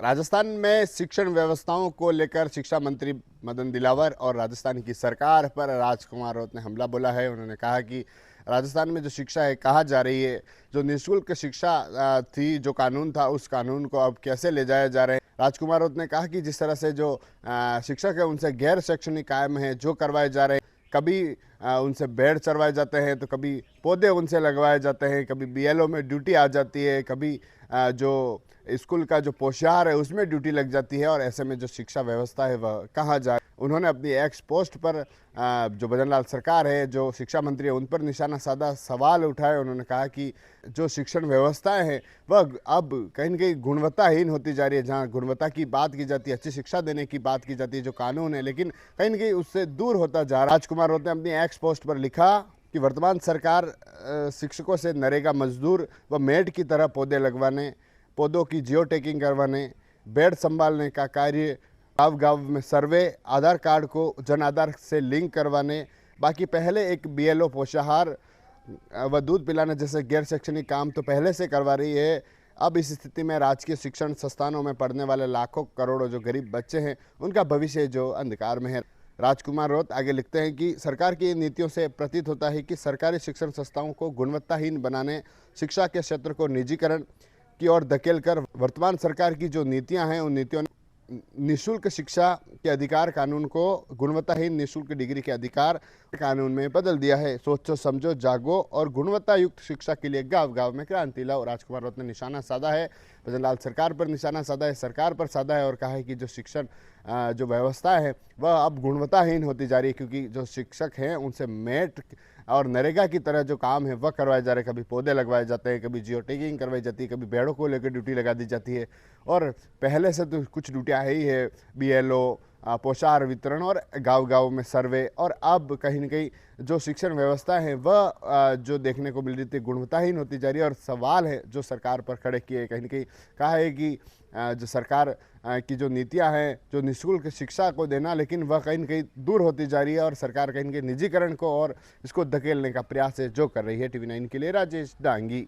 राजस्थान में शिक्षण व्यवस्थाओं को लेकर शिक्षा मंत्री मदन दिलावर और राजस्थान की सरकार पर राजकुमार राउत ने हमला बोला है। उन्होंने कहा कि राजस्थान में जो शिक्षा है कहा जा रही है, जो निःशुल्क शिक्षा थी, जो कानून था, उस कानून को अब कैसे ले जाया जा रहा है। राजकुमार राउत ने कहा कि जिस तरह से जो शिक्षक है उनसे गैर शैक्षणिक काम है जो करवाए जा रहे हैं, कभी उनसे बेड चरवाए जाते हैं तो कभी पौधे उनसे लगवाए जाते हैं, कभी बीएलओ में ड्यूटी आ जाती है, कभी जो स्कूल का जो पोशार है उसमें ड्यूटी लग जाती है। और ऐसे में जो शिक्षा व्यवस्था है वह कहाँ जाए। उन्होंने अपनी एक्स पोस्ट पर जो भजन लाल सरकार है, जो शिक्षा मंत्री है, उन पर निशाना साधा सवाल उठाए। उन्होंने कहा कि जो शिक्षण व्यवस्थाएं हैं वह अब कहीं न कहीं गुणवत्ताहीन होती जा रही है। जहाँ गुणवत्ता की बात की जाती है, अच्छी शिक्षा देने की बात की जाती है, जो कानून है, लेकिन कहीं न कहीं उससे दूर होता जा रहा है। राजकुमार राउत ने अपनी एक्स पोस्ट पर लिखा कि वर्तमान सरकार शिक्षकों से नरेगा मजदूर व मेड की तरह पौधे लगवाने, पौधों की जियो टैगिंग करवाने, बेड संभालने का कार्य, गाँव गाँव में सर्वे, आधार कार्ड को जन आधार से लिंक करवाने, बाकी पहले एक बीएलओ पोषाहार व दूध पिलाने जैसे गैर शैक्षणिक काम तो पहले से करवा रही है। अब इस स्थिति में राजकीय शिक्षण संस्थानों में पढ़ने वाले लाखों करोड़ों जो गरीब बच्चे हैं, उनका भविष्य जो अंधकार में है। राजकुमार राउत आगे लिखते हैं कि सरकार की नीतियों से प्रतीत होता है कि सरकारी शिक्षण संस्थाओं को गुणवत्ताहीन बनाने, शिक्षा के क्षेत्र को निजीकरण की ओर धकेलकर वर्तमान सरकार की जो नीतियां हैं, उन नीतियों ने निःशुल्क शिक्षा के अधिकार कानून को गुणवत्ताहीन निःशुल्क डिग्री के अधिकार कानून में बदल दिया है। सोचो, समझो, जागो और गुणवत्ता युक्त शिक्षा के लिए गांव गांव में क्रांति लाओ। राजकुमार राउत ने निशाना साधा है, भजन लाल सरकार पर निशाना साधा है, सरकार पर साधा है और कहा है कि जो शिक्षण जो व्यवस्था है वह अब गुणवत्ताहीन होती जा रही है, क्योंकि जो शिक्षक हैं उनसे मेट और नरेगा की तरह जो काम है वह करवाए जा रहे हैं। कभी पौधे लगवाए जाते हैं, कभी जियो टैगिंग करवाई जाती है, कभी भेड़ों को लेकर ड्यूटी लगा दी जाती है। और पहले से तो कुछ ड्यूटियाँ है ही है, बीएलओ, पोषाहार वितरण और गांव गांव में सर्वे। और अब कहीं न कहीं जो शिक्षण व्यवस्था है वह जो देखने को मिल रही थी गुणवत्ताहीन होती जा रही है। और सवाल है जो सरकार पर खड़े किए, कहीं न कहीं कहा है कि जो सरकार की जो नीतियां हैं, जो निःशुल्क शिक्षा को देना, लेकिन वह कहीं न कहीं दूर होती जा रही है और सरकार कहीं न कहीं निजीकरण को और इसको धकेलने का प्रयास है जो कर रही है। टीवी 9 के लिए राजेश डांगी।